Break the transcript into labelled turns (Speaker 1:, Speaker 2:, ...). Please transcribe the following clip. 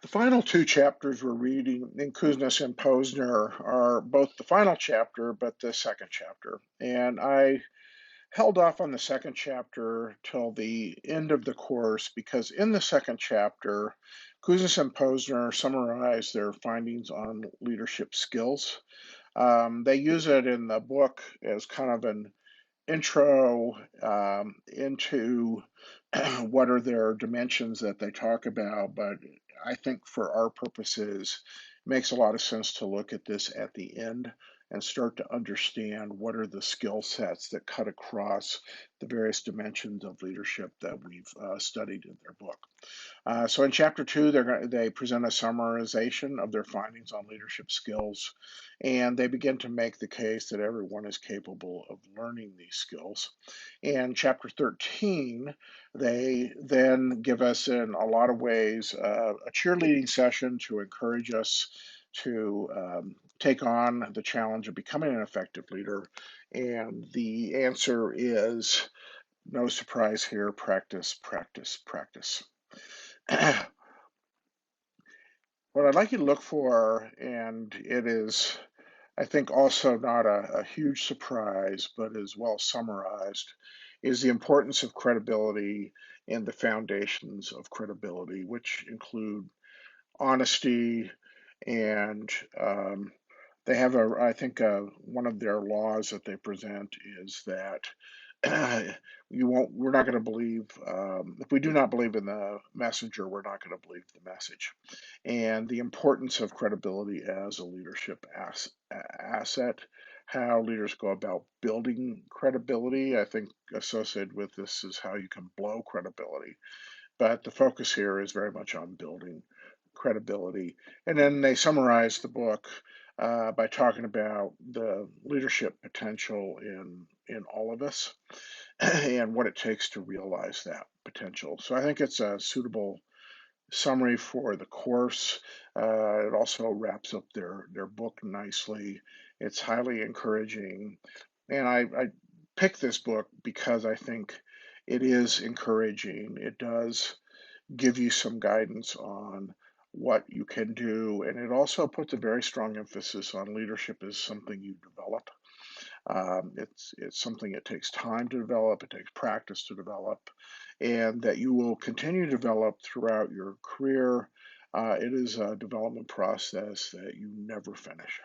Speaker 1: The final two chapters we're reading in Kouzes and Posner are both the final chapter, but the second chapter. And I held off on the second chapter till the end of the course because in the second chapter, Kouzes and Posner summarize their findings on leadership skills. They use it in the book as kind of an intro into what are their dimensions that they talk about, but I think for our purposes, it makes a lot of sense to look at this at the end and start to understand what are the skill sets that cut across the various dimensions of leadership that we've studied in their book. So in chapter two, they present a summarization of their findings on leadership skills, and they begin to make the case that everyone is capable of learning these skills. In chapter 13, they then give us, in a lot of ways, a cheerleading session to encourage us to take on the challenge of becoming an effective leader. And the answer is no surprise here: practice, practice, practice. What I'd like you to look for, and it is, I think, also not a huge surprise, but is well summarized, is the importance of credibility and the foundations of credibility, which include honesty and they have I think one of their laws that they present is that we're not going to believe, if we do not believe in the messenger, we're not going to believe the message. And the importance of credibility as a leadership asset, how leaders go about building credibility, I think associated with this is how you can blow credibility. But the focus here is very much on building credibility. And then they summarize the book by talking about the leadership potential in all of us and what it takes to realize that potential. So I think it's a suitable summary for the course. It also wraps up their book nicely. It's highly encouraging, and I picked this book because I think it is encouraging. It does give you some guidance on what you can do, and it also puts a very strong emphasis on leadership as something you develop. It's something it takes time to develop, it takes practice to develop, and that you will continue to develop throughout your career. It is a development process that you never finish.